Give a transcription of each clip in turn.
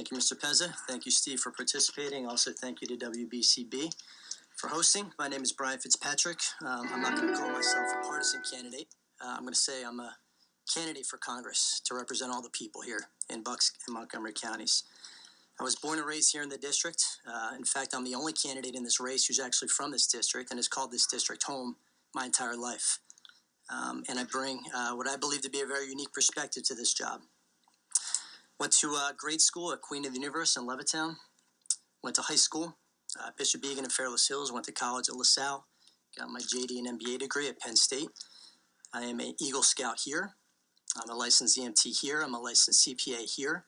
Thank you, Mr. Pezza. Thank you, Steve, for participating. Also, thank you to WBCB for hosting. My name is Brian Fitzpatrick. I'm not going to call myself a partisan candidate. I'm going to say I'm a candidate for Congress to represent all the people here in Bucks and Montgomery counties. I was born and raised here in the district. In fact, I'm the only candidate in this race who's actually from this district and has called this district home my entire life. And I bring what I believe to be a very unique perspective to this job. Went to grade school at Queen of the Universe in Levittown. Went to high school, Bishop Egan and Fairless Hills. Went to college at LaSalle. Got my JD and MBA degree at Penn State. I am an Eagle Scout here. I'm a licensed EMT here. I'm a licensed CPA here.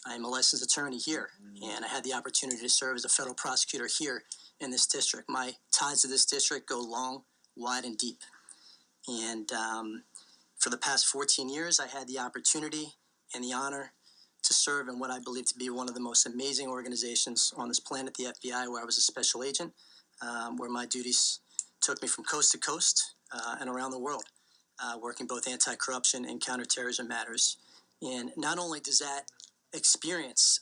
I am a licensed attorney here. And I had the opportunity to serve as a federal prosecutor here in this district. My ties to this district go long, wide, and deep. And for the past 14 years, I had the opportunity and the honor to serve in what I believe to be one of the most amazing organizations on this planet, the FBI, where I was a special agent, where my duties took me from coast to coast and around the world, working both anti-corruption and counterterrorism matters. And not only does that experience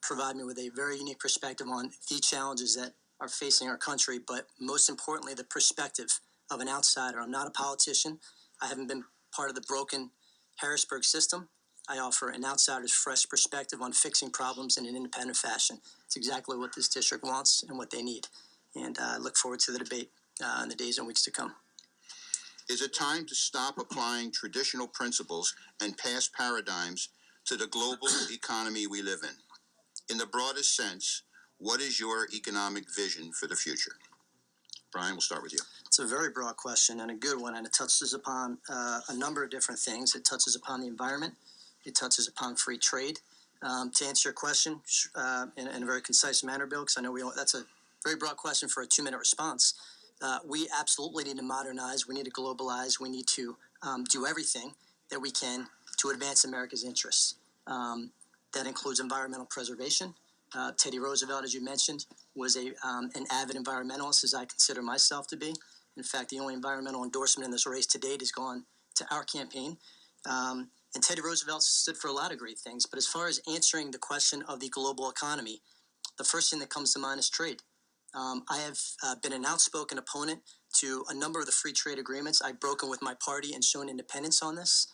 provide me with a very unique perspective on the challenges that are facing our country, but most importantly, the perspective of an outsider. I'm not a politician. I haven't been part of the broken Harrisburg system. I offer an outsider's fresh perspective on fixing problems in an independent fashion. It's exactly what this district wants and what they need. And I look forward to the debate in the days and weeks to come. Is it time to stop applying traditional principles and past paradigms to the global economy we live in? In the broadest sense, what is your economic vision for the future? Brian, we'll start with you. It's a very broad question and a good one, and it touches upon a number of different things. It touches upon the environment. It touches upon free trade. To answer your question in a very concise manner, Bill, because I know that's a very broad question for a 2-minute response. We absolutely need to modernize. We need to globalize. We need to do everything that we can to advance America's interests. That includes environmental preservation. Teddy Roosevelt, as you mentioned, was an avid environmentalist, as I consider myself to be. In fact, the only environmental endorsement in this race to date has gone to our campaign. And Teddy Roosevelt stood for a lot of great things. But as far as answering the question of the global economy, the first thing that comes to mind is trade. I have been an outspoken opponent to a number of the free trade agreements. I've broken with my party and shown independence on this.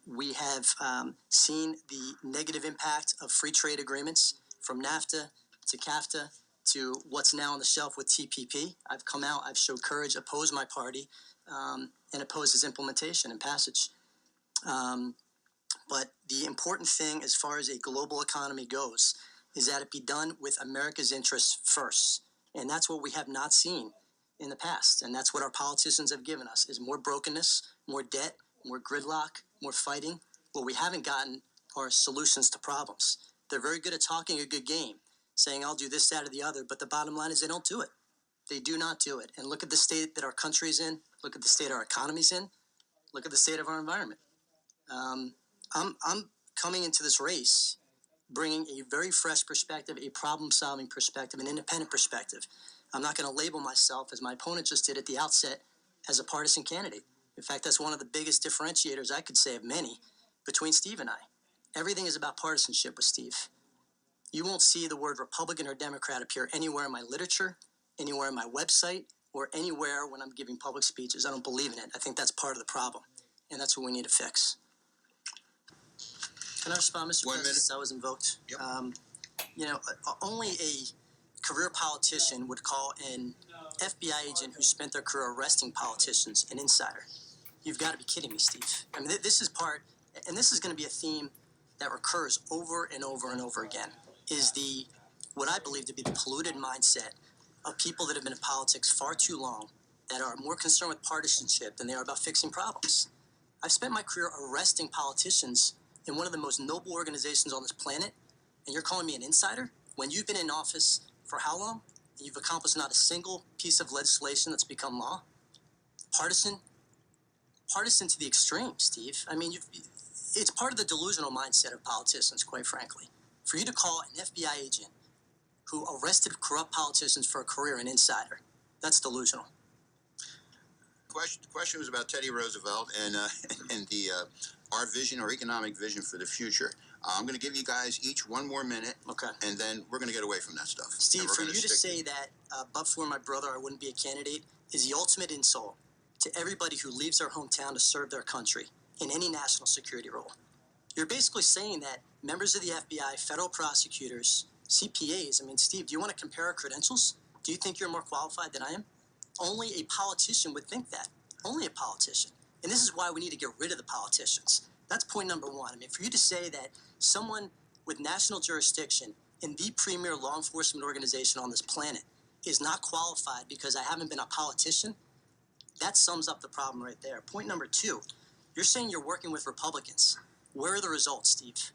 We have seen the negative impact of free trade agreements from NAFTA to CAFTA to what's now on the shelf with TPP. I've come out, I've showed courage, opposed my party, and opposed its implementation and passage. But the important thing as far as a global economy goes is that it be done with America's interests first. And that's what we have not seen in the past. And that's what our politicians have given us, is more brokenness, more debt, more gridlock, more fighting. What we haven't gotten are solutions to problems. They're very good at talking a good game, saying, I'll do this, that, or the other. But the bottom line is they don't do it. They do not do it. And look at the state that our country is in. Look at the state our economy's in. Look at the state of our environment. I'm coming into this race bringing a very fresh perspective, a problem-solving perspective, an independent perspective. I'm not going to label myself, as my opponent just did at the outset, as a partisan candidate. In fact, that's one of the biggest differentiators, I could say of many, between Steve and I. Everything is about partisanship with Steve. You won't see the word Republican or Democrat appear anywhere in my literature, anywhere in my website, or anywhere when I'm giving public speeches. I don't believe in it. I think that's part of the problem, and that's what we need to fix. Can I respond, Mr. President? I was invoked. Yep. Only a career politician would call an FBI agent who spent their career arresting politicians an insider. You've got to be kidding me, Steve. I mean, this is part, and this is going to be a theme that recurs over and over and over again, is what I believe to be the polluted mindset of people that have been in politics far too long, that are more concerned with partisanship than they are about fixing problems. I've spent my career arresting politicians in one of the most noble organizations on this planet, and you're calling me an insider? When you've been in office for how long? And you've accomplished not a single piece of legislation that's become law? Partisan to the extreme, Steve. I mean, it's part of the delusional mindset of politicians, quite frankly. For you to call an FBI agent who arrested corrupt politicians for a career an insider, that's delusional. The question was about Teddy Roosevelt and our vision, our economic vision for the future. I'm going to give you guys each one more minute. Okay. And then we're going to get away from that stuff. Steve, for you to say that, but for my brother, I wouldn't be a candidate is the ultimate insult to everybody who leaves their hometown to serve their country in any national security role. You're basically saying that members of the FBI, federal prosecutors, CPAs, I mean, Steve, do you want to compare our credentials? Do you think you're more qualified than I am? Only a politician would think that. Only a politician. And this is why we need to get rid of the politicians. That's point number one. I mean, for you to say that someone with national jurisdiction in the premier law enforcement organization on this planet is not qualified because I haven't been a politician, that sums up the problem right there. Point number two, you're saying you're working with Republicans. Where are the results, Steve?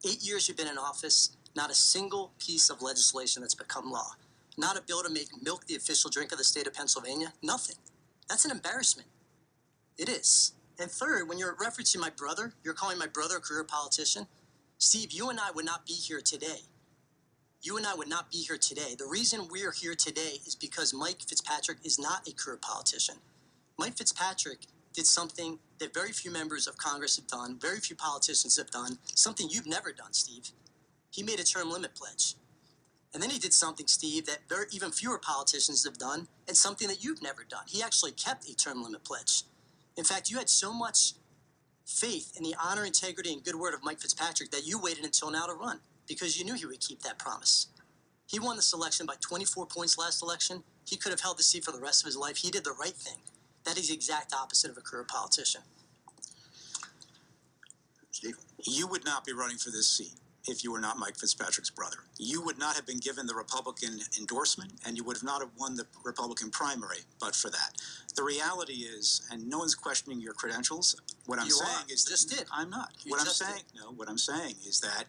8 years you've been in office, not a single piece of legislation that's become law. Not a bill to make milk the official drink of the state of Pennsylvania. Nothing. That's an embarrassment. It is. And third, when you're referencing my brother, you're calling my brother a career politician. Steve, you and I would not be here today. You and I would not be here today. The reason we're here today is because Mike Fitzpatrick is not a career politician. Mike Fitzpatrick did something that very few members of Congress have done, very few politicians have done, something you've never done, Steve. He made a term limit pledge. And then he did something, Steve, that even fewer politicians have done, and something that you've never done. He actually kept a term limit pledge. In fact, you had so much faith in the honor, integrity, and good word of Mike Fitzpatrick that you waited until now to run because you knew he would keep that promise. He won this election by 24 points last election. He could have held the seat for the rest of his life. He did the right thing. That is the exact opposite of a career politician. Steve? You would not be running for this seat if you were not Mike Fitzpatrick's brother. You would not have been given the Republican endorsement, and you would have not have won the Republican primary but for that. The reality is, and no one's questioning your credentials, what I'm saying is... You just did. I'm not. What I'm saying is that,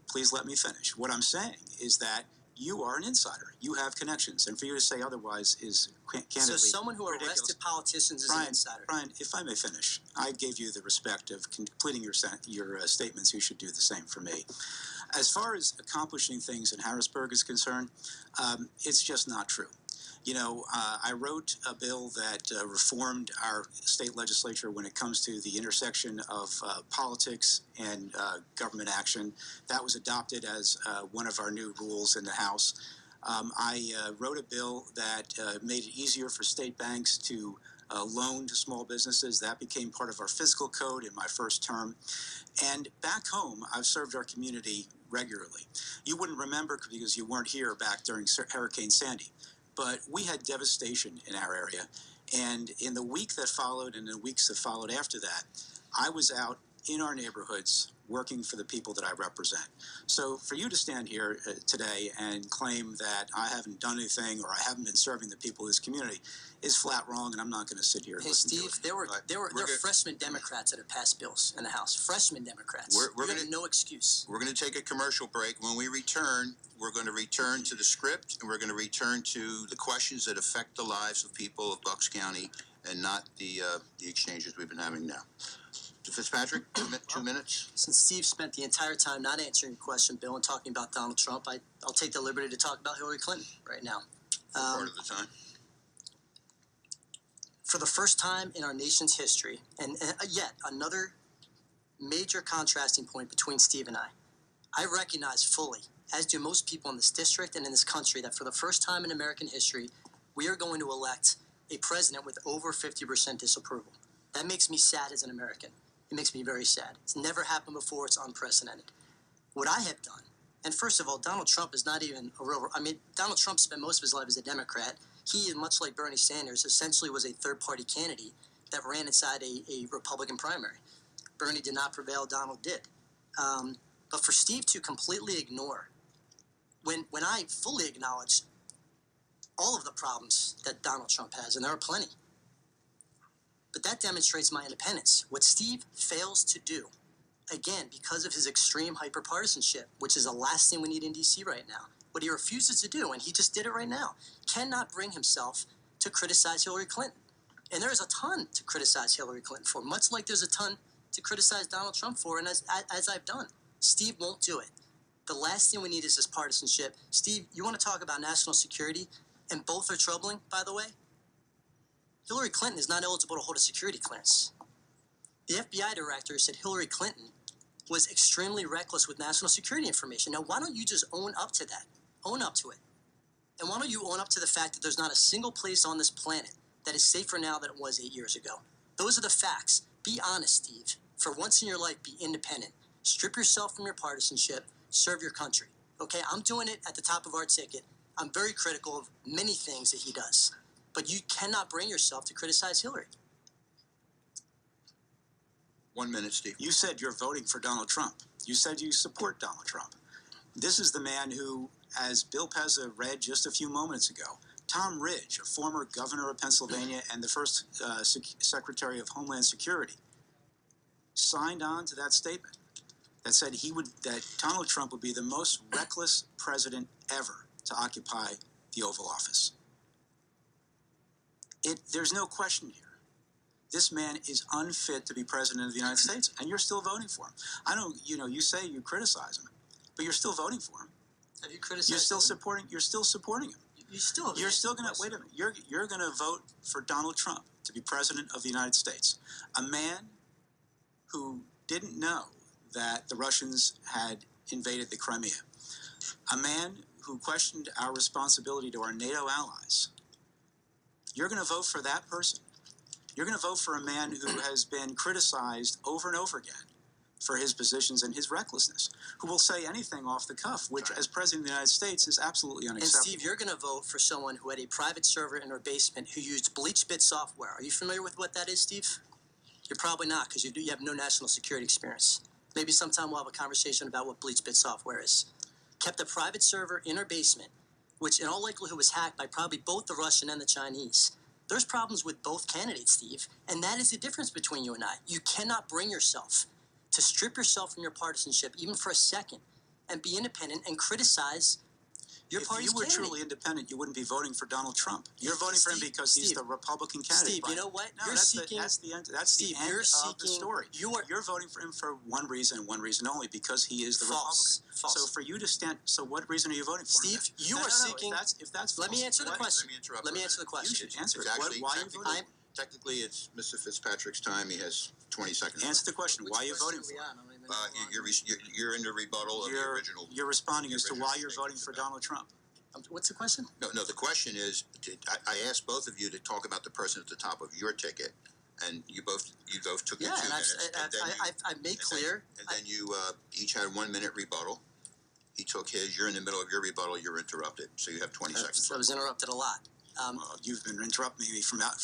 please let me finish. What I'm saying is that you are an insider. You have connections, and for you to say otherwise is candidly So someone who ridiculous. arrested politicians is an insider. Brian, if I may finish, I gave you the respect of completing your statements. You should do the same for me. As far as accomplishing things in Harrisburg is concerned, it's just not true. You know, I wrote a bill that reformed our state legislature when it comes to the intersection of politics and government action. That was adopted as one of our new rules in the House. I wrote a bill that made it easier for state banks to loan to small businesses. That became part of our fiscal code in my first term. And back home, I've served our community regularly. You wouldn't remember because you weren't here back during Hurricane Sandy. But we had devastation in our area. And in the week that followed and the weeks that followed after that, I was out in our neighborhoods working for the people that I represent. So for you to stand here today and claim that I haven't done anything or I haven't been serving the people of this community is flat wrong, and I'm not going to sit here and listen to it. Steve, there were freshman Democrats that have passed bills in the House. Freshman Democrats. We're gonna, no excuse. We're going to take a commercial break. When we return, we're going to return to the script, and we're going to return to the questions that affect the lives of people of Bucks County and not the exchanges we've been having now. Fitzpatrick, 2 minutes. Since Steve spent the entire time not answering your question, Bill, and talking about Donald Trump, I'll take the liberty to talk about Hillary Clinton right now. Part of the time. For the first time in our nation's history, and yet another major contrasting point between Steve and I recognize fully, as do most people in this district and in this country, that for the first time in American history, we are going to elect a president with over 50% disapproval. That makes me sad as an American. It makes me very sad. It's never happened before. It's unprecedented. What I have done, and first of all, Donald Trump is not even a real... I mean, Donald Trump spent most of his life as a Democrat. He, much like Bernie Sanders, essentially was a third-party candidate that ran inside a Republican primary. Bernie did not prevail. Donald did. But for Steve to completely ignore, when I fully acknowledge all of the problems that Donald Trump has, and there are plenty, but that demonstrates my independence. What Steve fails to do, again, because of his extreme hyperpartisanship, which is the last thing we need in D.C. right now, what he refuses to do, and he just did it right now, cannot bring himself to criticize Hillary Clinton. And there is a ton to criticize Hillary Clinton for, much like there's a ton to criticize Donald Trump for, and as I've done. Steve won't do it. The last thing we need is this partisanship. Steve, you want to talk about national security, and both are troubling, by the way? Hillary Clinton is not eligible to hold a security clearance. The FBI director said Hillary Clinton was extremely reckless with national security information. Now, why don't you just own up to that? Own up to it. And why don't you own up to the fact that there's not a single place on this planet that is safer now than it was 8 years ago? Those are the facts. Be honest, Steve. For once in your life, be independent. Strip yourself from your partisanship. Serve your country. Okay, I'm doing it at the top of our ticket. I'm very critical of many things that he does. But you cannot bring yourself to criticize Hillary. 1 minute, Steve. You said you're voting for Donald Trump. You said you support Donald Trump. This is the man who, as Bill Pezza read just a few moments ago, Tom Ridge, a former governor of Pennsylvania and the first Secretary of Homeland Security, signed on to that statement that said that Donald Trump would be the most reckless president ever to occupy the Oval Office. There's no question here. This man is unfit to be president of the United States, and you're still voting for him. I don't, you say you criticize him, but you're still voting for him. Have you criticized You're still him? supporting him. You're still going to wait a minute. You're going to vote for Donald Trump to be president of the United States, a man who didn't know that the Russians had invaded the Crimea, a man who questioned our responsibility to our NATO allies. You're going to vote for that person. You're going to vote for a man who has been criticized over and over again for his positions and his recklessness, who will say anything off the cuff, which, as President of the United States, is absolutely unacceptable. And Steve, you're going to vote for someone who had a private server in her basement who used BleachBit software. Are you familiar with what that is, Steve? You're probably not, because you have no national security experience. Maybe sometime we'll have a conversation about what BleachBit software is. Kept a private server in her basement, which in all likelihood was hacked by probably both the Russian and the Chinese. There's problems with both candidates, Steve, and that is the difference between you and I. You cannot bring yourself to strip yourself from your partisanship, even for a second, and be independent and criticize your party's candidate. If you were truly independent, you wouldn't be voting for Donald Trump. You're voting for him because he's the Republican candidate. Steve, you know what? No, that's the end of the story. You're voting for him for one reason and one reason only, because he is the Republican. False. So for you to stand, so what reason are you voting for? Steve, you are seeking. If that's let me answer the question. Let me answer the question. You should answer it. Actually, why are you voting? Technically, it's Mr. Fitzpatrick's time. He has 20 seconds. Answer the question. Why are you voting for him? You're in the rebuttal of the original. You're responding as to why you're voting for Donald Trump. What's the question? No, the question is, I asked both of you to talk about the person at the top of your ticket, and you both took your 2 minutes. I've made clear. And then you each had 1 minute rebuttal. He took his. You're in the middle of your rebuttal. You're interrupted, so you have 20 seconds. I was interrupted a lot. You've been interrupting me throughout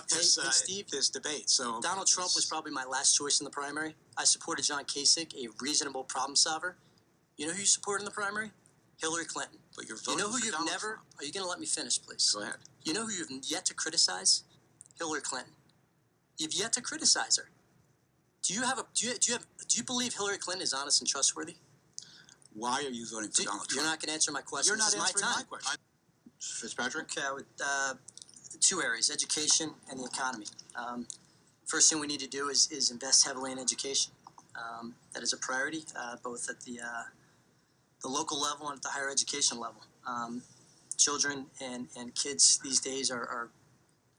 this debate. So Donald Trump was probably my last choice in the primary. I supported John Kasich, a reasonable problem solver. You know who you supported in the primary? Hillary Clinton. But you're voting for Donald Trump. Are you going to let me finish, please? Go ahead. You know who you've yet to criticize? Hillary Clinton. You've yet to criticize her. Do you believe Hillary Clinton is honest and trustworthy? Why are you voting for Donald Trump? You're not going to answer my question. You're not answering my question. Fitzpatrick? Okay, with two areas, education and the economy. First thing we need to do is invest heavily in education. That is a priority, both at the local level and at the higher education level. Children and kids these days are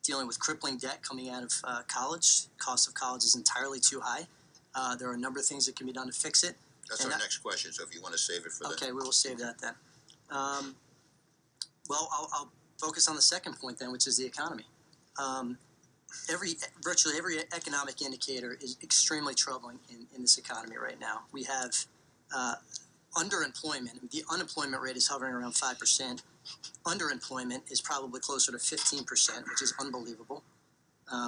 dealing with crippling debt coming out of college. Cost of college is entirely too high. There are a number of things that can be done to fix it. That's our next question, so if you want to save it for Okay, we will save that then. Well, I'll focus on the second point then, which is the economy. Virtually every economic indicator is extremely troubling in this economy right now. We have underemployment. The unemployment rate is hovering around 5%. Underemployment is probably closer to 15%, which is unbelievable.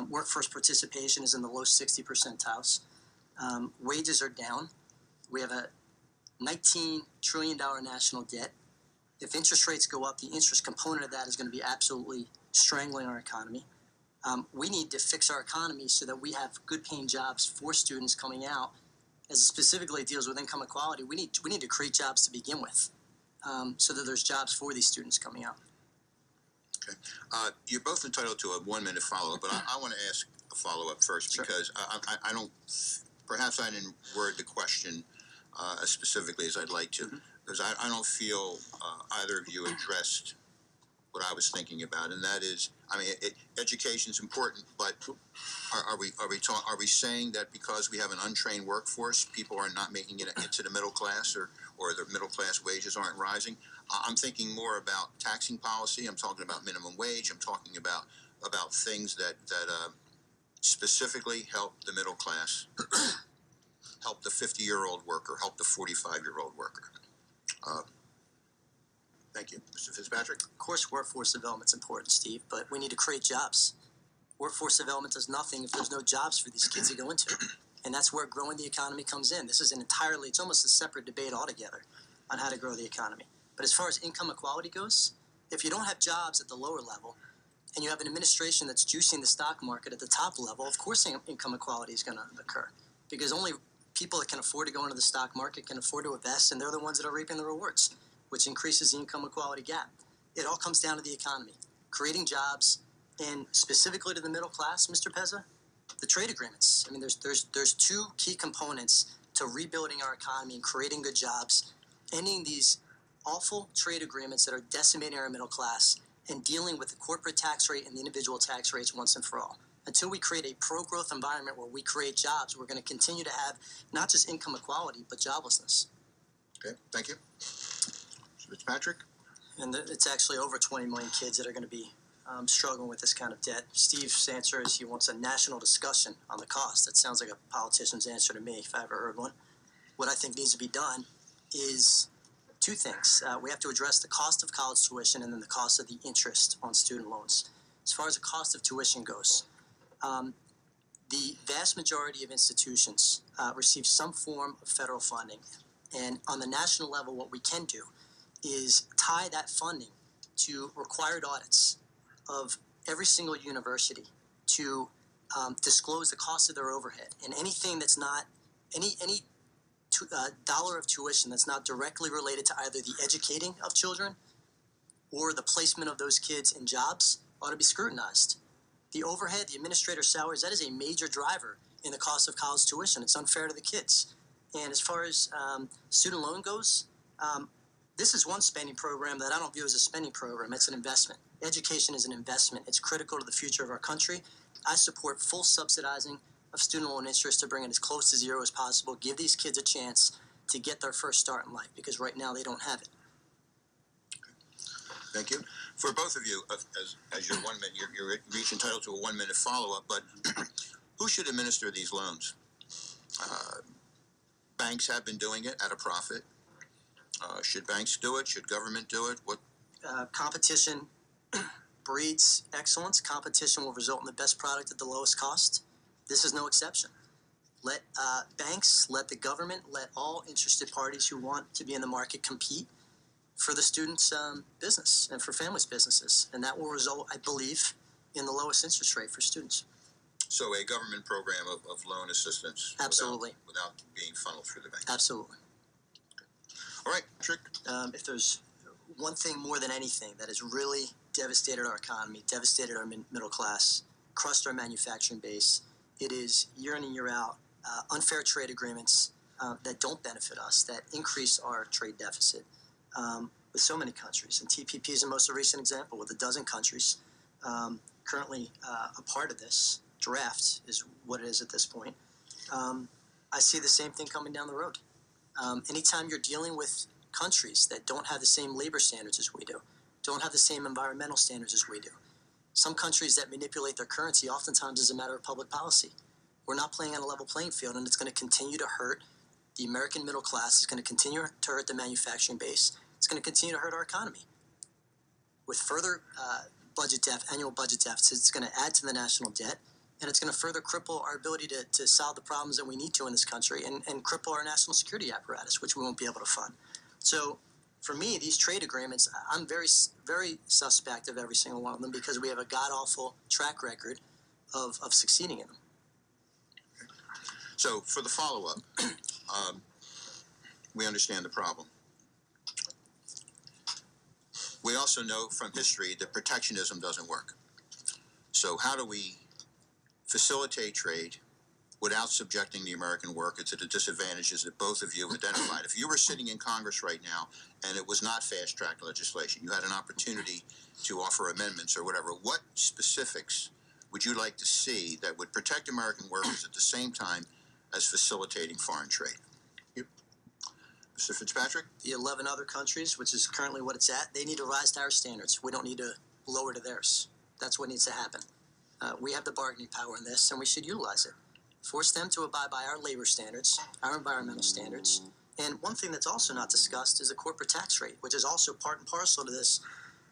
Workforce participation is in the low 60 percentiles. Wages are down. We have a $19 trillion national debt. If interest rates go up, the interest component of that is going to be absolutely strangling our economy. We need to fix our economy so that we have good-paying jobs for students coming out. As it specifically deals with income equality, we need to create jobs to begin with, so that there's jobs for these students coming out. Okay. You're both entitled to a 1 minute follow-up, but I want to ask a follow-up first. Sure. Because I don't, perhaps I didn't word the question as specifically as I'd like to, because I don't feel either of you addressed what I was thinking about, and that is, I mean, education is important, but are we saying that because we have an untrained workforce, people are not making it into the middle class, or the middle class wages aren't rising? I'm thinking more about taxing policy. I'm talking about minimum wage. I'm talking about things that specifically help the middle class, help the 50-year-old worker, help the 45-year-old worker. Thank you, Mr. Fitzpatrick. Of course, workforce development is important, Steve, but we need to create jobs. Workforce development does nothing if there's no jobs for these kids to go into. And that's where growing the economy comes in. This is it's almost a separate debate altogether on how to grow the economy. But as far as income equality goes, if you don't have jobs at the lower level and you have an administration that's juicing the stock market at the top level, of course income equality is going to occur, because only people that can afford to go into the stock market can afford to invest, and they're the ones that are reaping the rewards, which increases the income equality gap. It all comes down to the economy, creating jobs, and specifically to the middle class, Mr. Pezza, the trade agreements. I mean, there's two key components to rebuilding our economy and creating good jobs, ending these awful trade agreements that are decimating our middle class, and dealing with the corporate tax rate and the individual tax rates once and for all. Until we create a pro-growth environment where we create jobs, we're going to continue to have not just income equality, but joblessness. Okay, thank you. Mr. Fitzpatrick? And it's actually over 20 million kids that are going to be struggling with this kind of debt. Steve's answer is he wants a national discussion on the cost. That sounds like a politician's answer to me, if I ever heard one. What I think needs to be done is two things. We have to address the cost of college tuition and then the cost of the interest on student loans. As far as the cost of tuition goes, the vast majority of institutions receive some form of federal funding. And on the national level, what we can do is tie that funding to required audits of every single university to disclose the cost of their overhead, and anything that's not any dollar of tuition that's not directly related to either the educating of children or the placement of those kids in jobs ought to be scrutinized. The overhead, the administrator salaries, that is a major driver in the cost of college tuition. It's unfair to the kids. And as far as student loan goes, this is one spending program that I don't view as a spending program. It's an investment. Education is an investment. It's critical to the future of our country. I support full subsidizing of student loan interest to bring it as close to zero as possible. Give these kids a chance to get their first start in life, because right now they don't have it. Thank you. For both of you, as your 1 minute, you're each entitled to a 1 minute follow-up, but who should administer these loans? Banks have been doing it at a profit. Should banks do it? Should government do it? What? Competition breeds excellence. Competition will result in the best product at the lowest cost. This is no exception. Let banks, let the government, let all interested parties who want to be in the market compete for the students' business and for families' businesses. And that will result, I believe, in the lowest interest rate for students. So a government program of loan assistance. Absolutely. Without being funneled through the banks. Absolutely. All right, Patrick. If there's one thing more than anything that has really devastated our economy, devastated our middle class, crushed our manufacturing base, it is year in and year out unfair trade agreements that don't benefit us, that increase our trade deficit with so many countries. And TPP is the most recent example, with a dozen countries currently a part of this draft is what it is at this point. I see the same thing coming down the road. Anytime you're dealing with countries that don't have the same labor standards as we do, don't have the same environmental standards as we do, some countries that manipulate their currency oftentimes is a matter of public policy. We're not playing on a level playing field, and it's going to continue to hurt the American middle class. It's going to continue to hurt the manufacturing base. It's going to continue to hurt our economy. With further annual budget deficits, it's going to add to the national debt, and it's going to further cripple our ability to solve the problems that we need to in this country, and cripple our national security apparatus, which we won't be able to fund. So for me, these trade agreements, I'm very, very suspect of every single one of them, because we have a god-awful track record of succeeding in them. So for the follow-up, we understand the problem. We also know from history that protectionism doesn't work. So how do we facilitate trade without subjecting the American worker to the disadvantages that both of you have identified. If you were sitting in Congress right now and it was not fast-track legislation, you had an opportunity to offer amendments or whatever, what specifics would you like to see that would protect American workers at the same time as facilitating foreign trade? Mr. Fitzpatrick? The 11 other countries, which is currently what it's at, they need to rise to our standards. We don't need to lower to theirs. That's what needs to happen. We have the bargaining power in this, and we should utilize it. Force them to abide by our labor standards, our environmental standards. And one thing that's also not discussed is the corporate tax rate, which is also part and parcel to this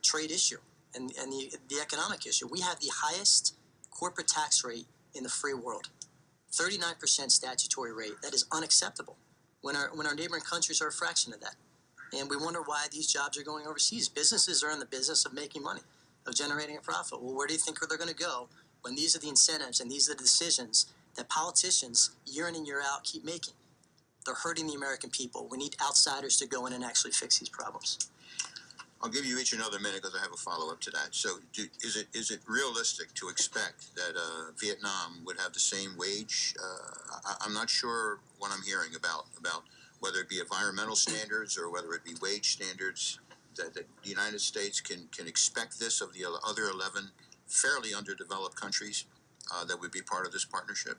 trade issue and the economic issue. We have the highest corporate tax rate in the free world, 39% statutory rate. That is unacceptable when our neighboring countries are a fraction of that. And we wonder why these jobs are going overseas. Businesses are in the business of making money, of generating a profit. Well, where do you think they're going to go when these are the incentives and these are the decisions that politicians year in and year out keep making? They're hurting the American people. We need outsiders to go in and actually fix these problems. I'll give you each another minute because I have a follow-up to that. So is it realistic to expect that Vietnam would have the same wage? I'm not sure what I'm hearing about whether it be environmental standards or whether it be wage standards, that the United States can expect this of the other 11 fairly underdeveloped countries that would be part of this partnership.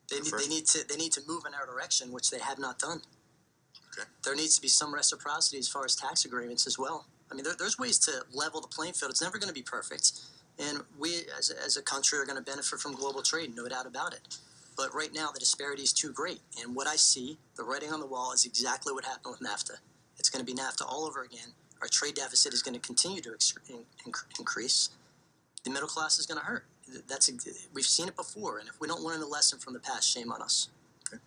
They need to move in our direction, which they have not done. Okay. There needs to be some reciprocity as far as tax agreements as well. I mean, there's ways to level the playing field. It's never going to be perfect. And we, as a country, are going to benefit from global trade, no doubt about it. But right now, the disparity is too great. And what I see, the writing on the wall, is exactly what happened with NAFTA. It's going to be NAFTA all over again. Our trade deficit is going to continue to increase. The middle class is going to hurt. We've seen it before. And if we don't learn the lesson from the past, shame on us. Okay.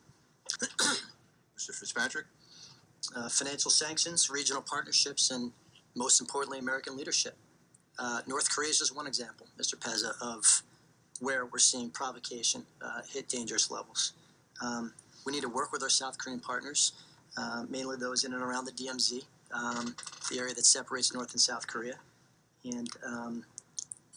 Mr. Fitzpatrick? Financial sanctions, regional partnerships, and most importantly, American leadership. North Korea is just one example, Mr. Pezza, of where we're seeing provocation hit dangerous levels. We need to work with our South Korean partners, mainly those in and around the DMZ, the area that separates North and South Korea. And,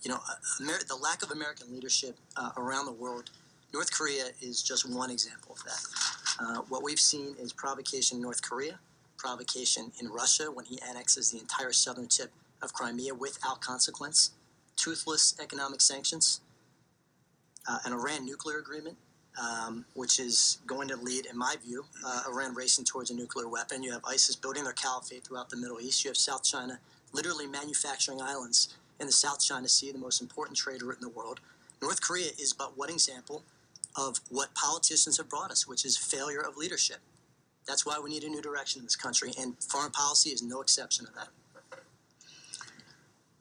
the lack of American leadership around the world, North Korea is just one example of that. What we've seen is provocation in North Korea, provocation in Russia when he annexes the entire southern tip of Crimea without consequence, toothless economic sanctions, an Iran nuclear agreement, which is going to lead, in my view, Iran racing towards a nuclear weapon. You have ISIS building their caliphate throughout the Middle East. You have South China literally manufacturing islands in the South China Sea, the most important trade route in the world. North Korea is but one example of what politicians have brought us, which is failure of leadership. That's why we need a new direction in this country, and foreign policy is no exception to that.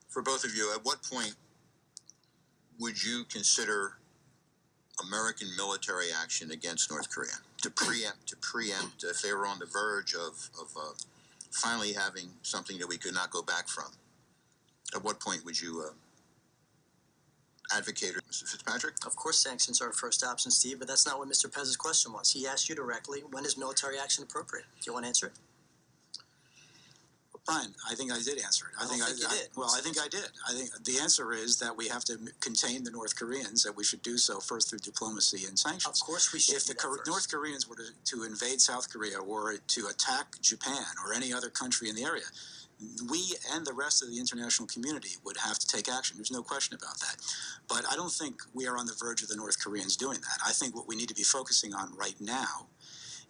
For both of you, at what point would you consider American military action against North Korea to preempt if they were on the verge of finally having something that we could not go back from? At what point would you advocate, Mr. Fitzpatrick? Of course, sanctions are our first option, Steve, but that's not what Mr. Pez's question was. He asked you directly, when is military action appropriate? Do you want to answer it? Brian, I think I did answer it. I think you did. Well, I think I did. I think the answer is that we have to contain the North Koreans, that we should do so first through diplomacy and sanctions. Of course we should. If the North Koreans were to invade South Korea or to attack Japan or any other country in the area, we and the rest of the international community would have to take action. There's no question about that. But I don't think we are on the verge of the North Koreans doing that. I think what we need to be focusing on right now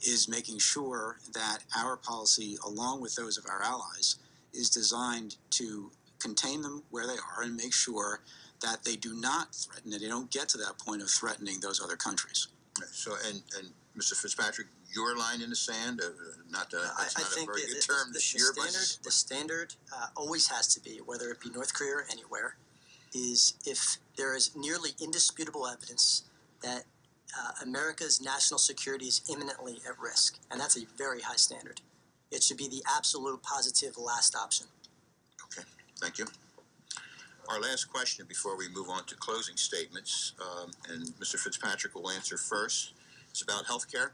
is making sure that our policy, along with those of our allies, is designed to contain them where they are and make sure that they do not threaten, and they don't get to that point of threatening those other countries. So, and Mr. Fitzpatrick, your line in the sand, that's not a very good term this year. The standard always has to be, whether it be North Korea or anywhere, is if there is nearly indisputable evidence that America's national security is imminently at risk, and that's a very high standard. It should be the absolute positive last option. Okay, thank you. Our last question before we move on to closing statements, and Mr. Fitzpatrick will answer first. It's about health care.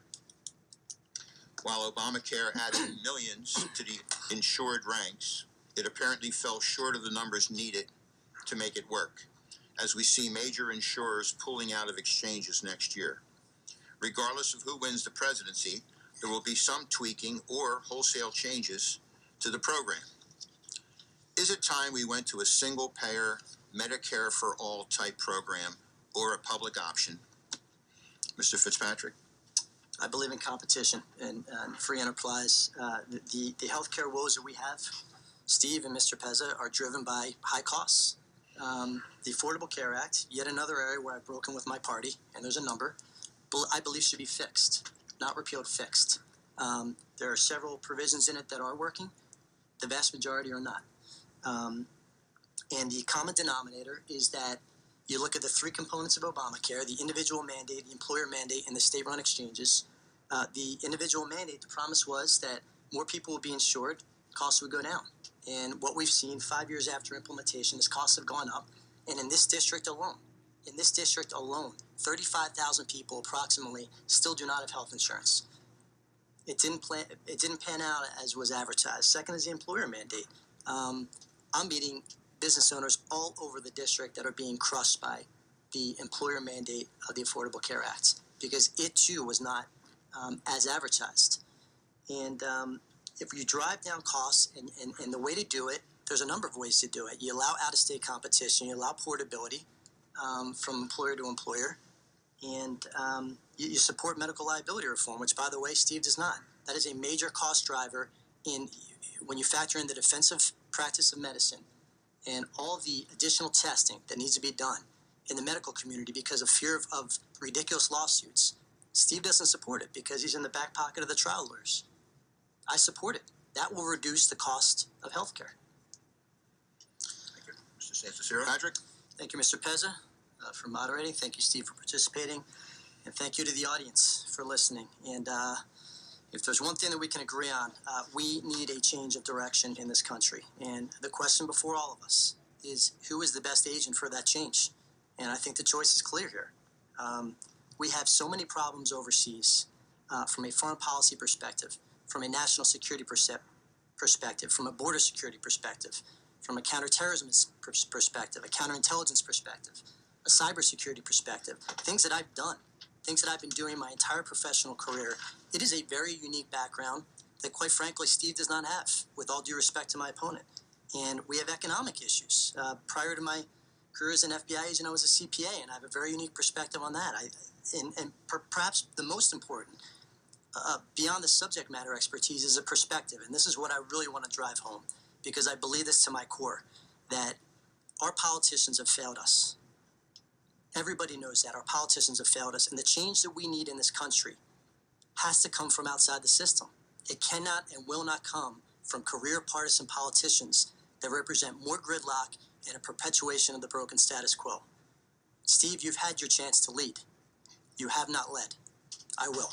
While Obamacare added millions to the insured ranks, it apparently fell short of the numbers needed to make it work. as we see major insurers pulling out of exchanges next year. Regardless of who wins the presidency, there will be some tweaking or wholesale changes to the program. Is it time we went to a single-payer Medicare for all type program or a public option? Mr. Fitzpatrick? I believe in competition and free enterprise. The healthcare woes that we have, Steve and Mr. Pezza, are driven by high costs. The Affordable Care Act, yet another area where I've broken with my party, and there's a number, I believe should be fixed, not repealed, fixed. There are several provisions in it that are working. The vast majority are not. And the common denominator is that you look at the three components of Obamacare: the individual mandate, the employer mandate, and the state-run exchanges. The individual mandate, the promise was that more people would be insured, costs would go down. And what we've seen 5 years after implementation is costs have gone up. And in this district alone, 35,000 people approximately still do not have health insurance. It didn't pan out as was advertised. Second is the employer mandate. I'm meeting business owners all over the district that are being crushed by the employer mandate of the Affordable Care Act because it too was not as advertised. And if you drive down costs, and the way to do it, there's a number of ways to do it. You allow out-of-state competition, you allow portability from employer to employer, and you support medical liability reform, which, by the way, Steve does not. That is a major cost driver when you factor in the defensive practice of medicine and all the additional testing that needs to be done in the medical community because of fear of ridiculous lawsuits. Steve doesn't support it because he's in the back pocket of the trial lawyers. I support it. That will reduce the cost of health care. Thank you. Mr. Patrick? Thank you, Mr. Pezza, for moderating. Thank you, Steve, for participating. And thank you to the audience for listening. And if there's one thing that we can agree on, we need a change of direction in this country. And the question before all of us is, who is the best agent for that change? And I think the choice is clear here. We have so many problems overseas from a foreign policy perspective, from a national security perspective, from a border security perspective, from a counterterrorism perspective, a counterintelligence perspective, a cybersecurity perspective, things that I've done, things that I've been doing my entire professional career. It is a very unique background that, quite frankly, Steve does not have, with all due respect to my opponent. And we have economic issues. Prior to my career as an FBI agent, I was a CPA, and I have a very unique perspective on that. Perhaps the most important, beyond the subject matter expertise, is a perspective. And this is what I really want to drive home, because I believe this to my core, that our politicians have failed us. Everybody knows that. Our politicians have failed us. And the change that we need in this country has to come from outside the system. It cannot and will not come from career partisan politicians that represent more gridlock and a perpetuation of the broken status quo. Steve, you've had your chance to lead. You have not led. I will.